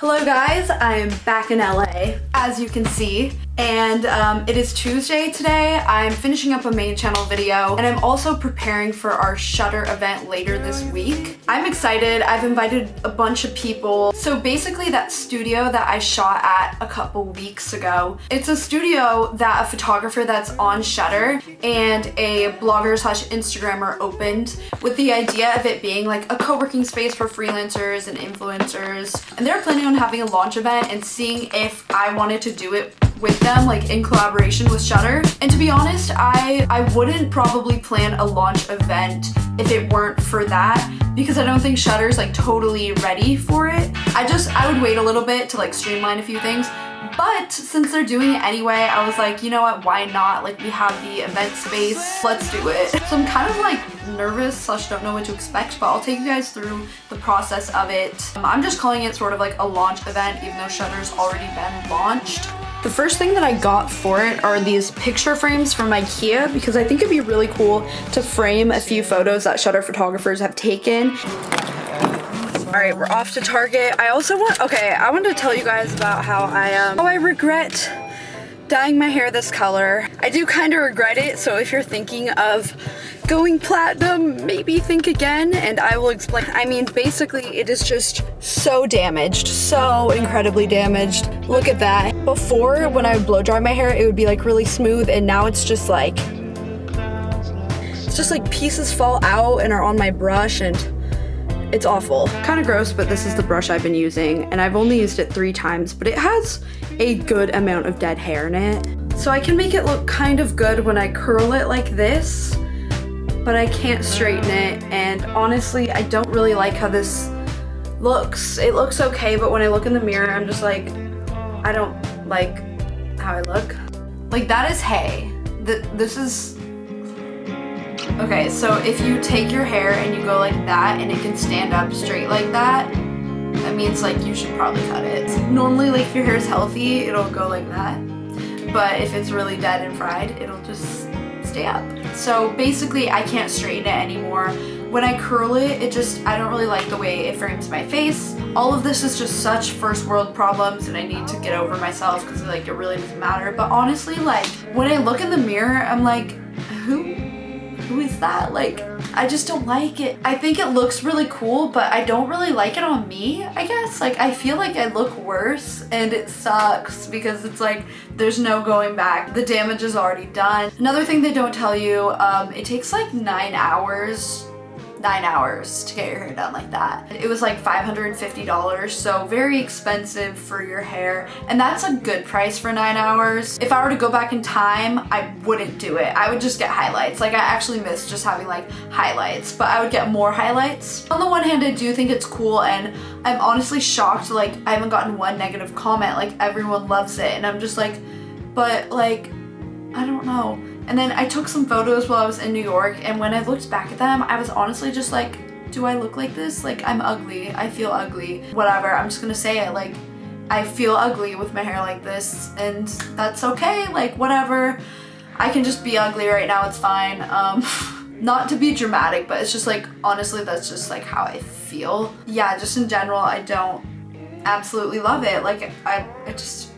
Hello guys, I'm back in LA, as you can see, and it is Tuesday today. I'm finishing up a main channel video, and I'm also preparing for our Shutter event later this week. I'm excited. I've invited a bunch of people. So basically that studio that I shot at a couple weeks ago, it's a studio that a photographer that's on Shutter and a blogger slash Instagrammer opened with the idea of it being like a co-working space for freelancers and influencers, and they're planning on having a launch event and seeing if I wanted to do it with them, like in collaboration with Shutter. And to be honest, I wouldn't probably plan a launch event if it weren't for that, because I don't think Shutter's like totally ready for it. I would wait a little bit to like streamline a few things. But since they're doing it anyway, I was like, you know what, why not? Like, we have the event space, let's do it. So I'm kind of like nervous slash don't know what to expect, but I'll take you guys through the process of it. I'm just calling it sort of like a launch event, even though Shutter's already been launched. The first thing that I got for it are these picture frames from IKEA, because I think it'd be really cool to frame a few photos that Shutter photographers have taken. All right, we're off to Target. I want to tell you guys about how I regret dyeing my hair this color. I do kind of regret it, so if you're thinking of going platinum, maybe think again, and I will explain. I mean, basically, it is just so damaged, so incredibly damaged. Look at that. Before, when I would blow dry my hair, it would be like really smooth, and now it's just like pieces fall out and are on my brush, and it's awful. Kind of gross, but this is the brush I've been using, and I've only used it 3 times, but it has a good amount of dead hair in it. So I can make it look kind of good when I curl it like this, but I can't straighten it, and honestly, I don't really like how this looks. It looks okay, but when I look in the mirror, I'm just like, I don't like how I look. Like, that is hay. This is... Okay, so if you take your hair and you go like that and it can stand up straight like that, that means like you should probably cut it. Normally, like if your hair is healthy, it'll go like that. But if it's really dead and fried, it'll just stay up. So basically, I can't straighten it anymore. When I curl it, I don't really like the way it frames my face. All of this is just such first world problems, and I need to get over myself because like it really doesn't matter. But honestly, like when I look in the mirror, I'm like, who is that? Like, I just don't like it. I think it looks really cool, but I don't really like it on me, I guess. Like, I feel like I look worse, and it sucks because it's like, there's no going back. The damage is already done. Another thing they don't tell you, it takes like 9 hours to get your hair done like that. It was like $550, so very expensive for your hair, and that's a good price for 9 hours. If I were to go back in time, I wouldn't do it. I would just get highlights. Like, I actually miss just having like highlights, but I would get more highlights. On the one hand, I do think it's cool, and I'm honestly shocked, like, I haven't gotten one negative comment. Like, everyone loves it, and I'm just like, but like, I don't know. And then I took some photos while I was in New York, and when I looked back at them, I was honestly just like, do I look like this? Like, I'm ugly. I feel ugly. Whatever, I'm just gonna say it. Like, I feel ugly with my hair like this, and that's okay. Like, whatever. I can just be ugly right now. It's fine. Not to be dramatic, but it's just like, honestly, that's just like how I feel. Yeah, just in general, I don't absolutely love it. Like, I just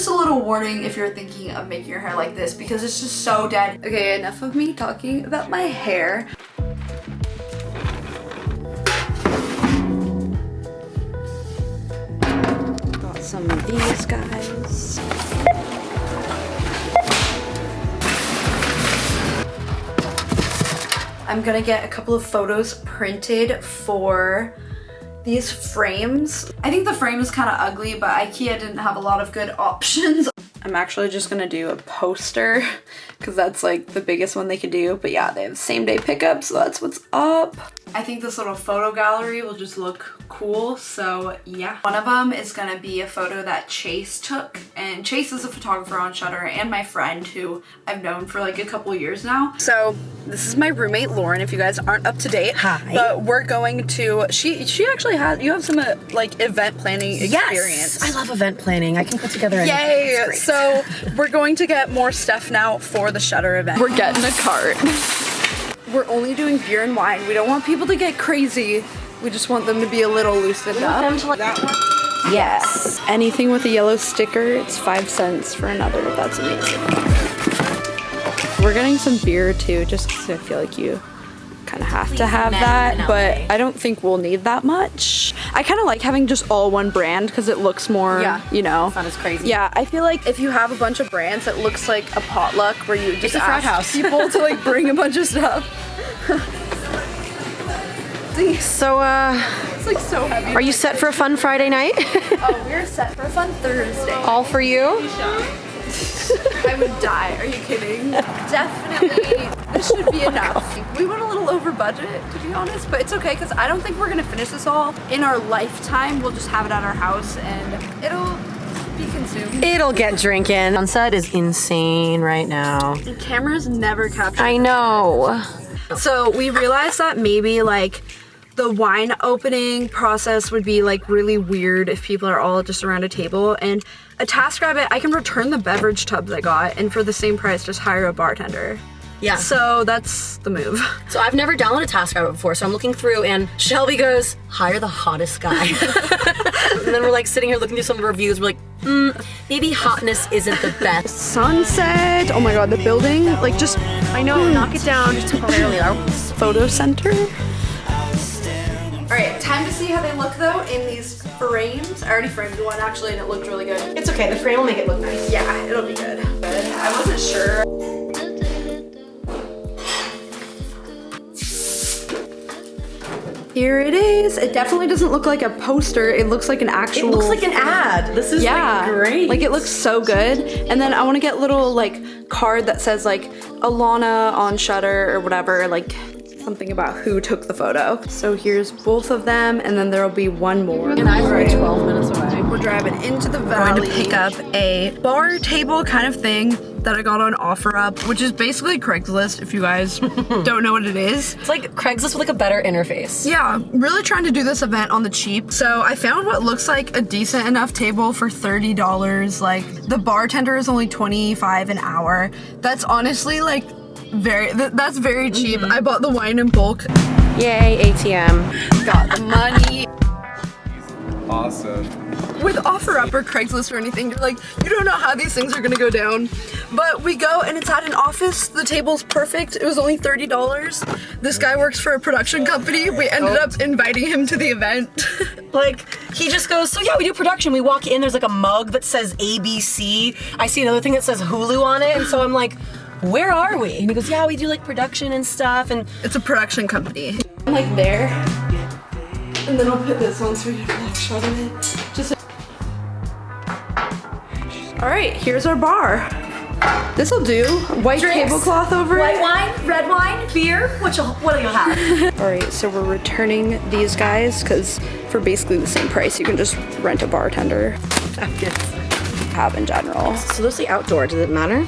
a little warning if you're thinking of making your hair like this, because it's just so dead. Okay, enough of me talking about my hair. Got some of these guys. I'm gonna get a couple of photos printed for these frames. I think the frame is kind of ugly, but IKEA didn't have a lot of good options. I'm actually just gonna do a poster because that's like the biggest one they could do. But yeah, they have same day pickup, so that's what's up. I think this little photo gallery will just look cool, so yeah. One of them is gonna be a photo that Chase took, and Chase is a photographer on Shutter and my friend who I've known for like a couple years now. So this is my roommate Lauren, if you guys aren't up to date. Hi. But we're going to, she actually has, you have some like event planning experience. Yes, I love event planning. I can put together anything. Yay! So we're going to get more stuff now for the Shutter event. We're getting a cart. We're only doing beer and wine. We don't want people to get crazy. We just want them to be a little loosened up. That one? Yes. Anything with a yellow sticker, it's 5 cents for another. That's amazing. We're getting some beer too, just because I feel like you kind of have to have that, but I don't think we'll need that much. I kind of like having just all one brand because it looks more, you know. It's not as crazy. Yeah, I feel like if you have a bunch of brands, it looks like a potluck where you just a frat ask house. people to like bring a bunch of stuff. So, It's like so heavy. are you set for a fun Friday night? Oh, we're set for a fun Thursday. All for you? I would die. Are you kidding? Definitely. This should be enough. We went a little over budget, to be honest, but it's okay because I don't think we're gonna finish this all in our lifetime. We'll just have it at our house and it'll be consumed. It'll get drinking. Sunset is insane right now. The cameras never capture. I know. So we realized that maybe like the wine opening process would be like really weird if people are all just around a table. And a TaskRabbit, I can return the beverage tubs I got and for the same price just hire a bartender. Yeah. So that's the move. So I've never downloaded TaskRabbit before, so I'm looking through and Shelby goes, hire the hottest guy. And then we're like sitting here looking through some reviews, we're like, maybe hotness isn't the best. Sunset. Oh my god, the building, like just, I know, knock it down just temporarily. photo center. All right, time to see how they look though in these frames. I already framed one actually and it looked really good. It's okay, the frame will make it look nice. Yeah, it'll be good. I wasn't sure. Here it is. It definitely doesn't look like a poster. It looks like an actual. It looks like an ad. This is like great. Like it looks so good. And then I want to get little like card that says like Alana on Shutter or whatever, like something about who took the photo. So here's both of them, and then there'll be one more. And I'm already 12 minutes away. We're driving into the valley. Going to pick up a bar table kind of thing that I got on OfferUp, which is basically Craigslist if you guys don't know what it is. It's like Craigslist with like a better interface. Yeah, really trying to do this event on the cheap. So I found what looks like a decent enough table for $30. Like the bartender is only $25 an hour. That's honestly like that's very cheap. I bought the wine in bulk. Yay, ATM. Got the money. Awesome. With OfferUp or Craigslist or anything, you're like, you don't know how these things are gonna go down. But we go and it's at an office. The table's perfect. It was only $30. This guy works for a production company. We ended up inviting him to the event. Like, he just goes, so yeah, we do production. We walk in, there's like a mug that says ABC. I see another thing that says Hulu on it, and so I'm like, where are we? And he goes, yeah, we do like production and stuff. And it's a production company. I'm like there. And then I'll put this on so we can have a shot of it. Just. All right, here's our bar. This'll do. White Drinks, tablecloth over white it. wine, red wine, beer. What do you have? All right, so we're returning these guys because for basically the same price, you can just rent a bartender. Have in general. So those the outdoor, does it matter?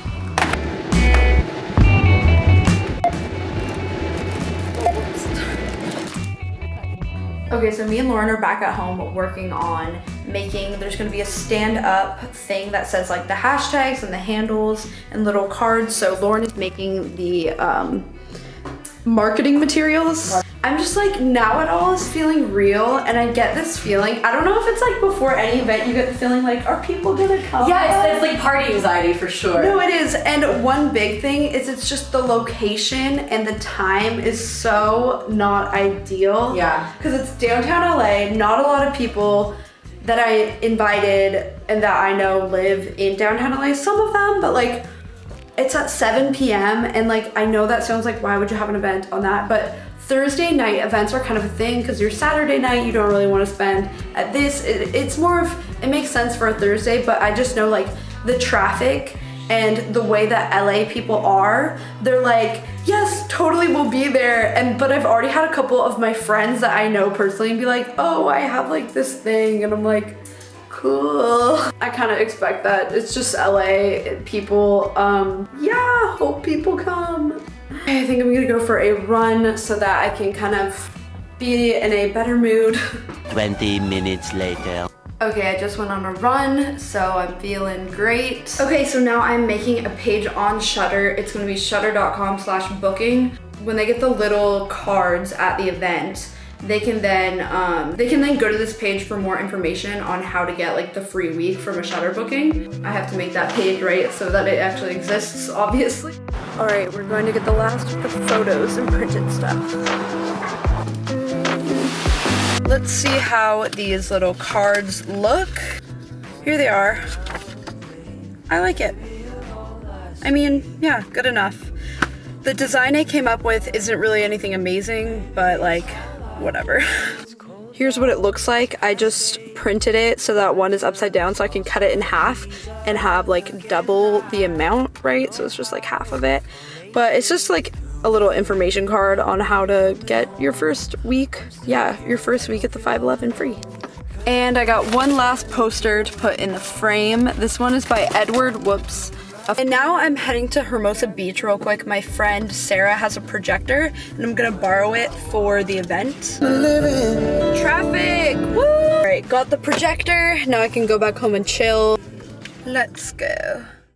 Okay, so me and Lauren are back at home working on making, there's gonna be a stand-up thing that says like the hashtags and the handles and little cards. So Lauren is making the marketing materials. I'm just like, now it all is feeling real, and I get this feeling. I don't know if it's like before any event you get the feeling like, are people gonna come? Yeah, it's like party anxiety for sure. No, it is. And one big thing is it's just the location and the time is so not ideal. Yeah. Because it's downtown LA, not a lot of people that I invited and that I know live in downtown LA, some of them, but like it's at 7 p.m. and like I know that sounds like, why would you have an event on that? But Thursday night events are kind of a thing because your Saturday night you don't really want to spend at this. It's more of, it makes sense for a Thursday, but I just know like the traffic and the way that LA people are, they're like, yes, totally we'll be there. But I've already had a couple of my friends that I know personally be like, oh, I have like this thing, and I'm like, cool. I kind of expect that. It's just LA people. Yeah, hope people come. I think I'm gonna go for a run so that I can kind of be in a better mood. 20 minutes later. Okay, I just went on a run, so I'm feeling great. Okay, so now I'm making a page on Shutter. It's gonna be shutter.com/booking. When they get the little cards at the event, they can then go to this page for more information on how to get like the free week from a Shutter booking. I have to make that page right so that it actually exists, obviously. All right, we're going to get the last of the photos and printed stuff. Let's see how these little cards look. Here they are. I like it. I mean, yeah, good enough. The design I came up with isn't really anything amazing, but like, whatever. Here's what it looks like. I just printed it so that one is upside down so I can cut it in half and have like double the amount, right? So it's just like half of it. But it's just like a little information card on how to get your first week. Yeah, your first week at the 511 free. And I got one last poster to put in the frame. This one is by Edward Whoops. And now I'm heading to Hermosa Beach real quick. My friend Sarah has a projector and I'm gonna borrow it for the event. Traffic, woo! All right, got the projector. Now I can go back home and chill. Let's go.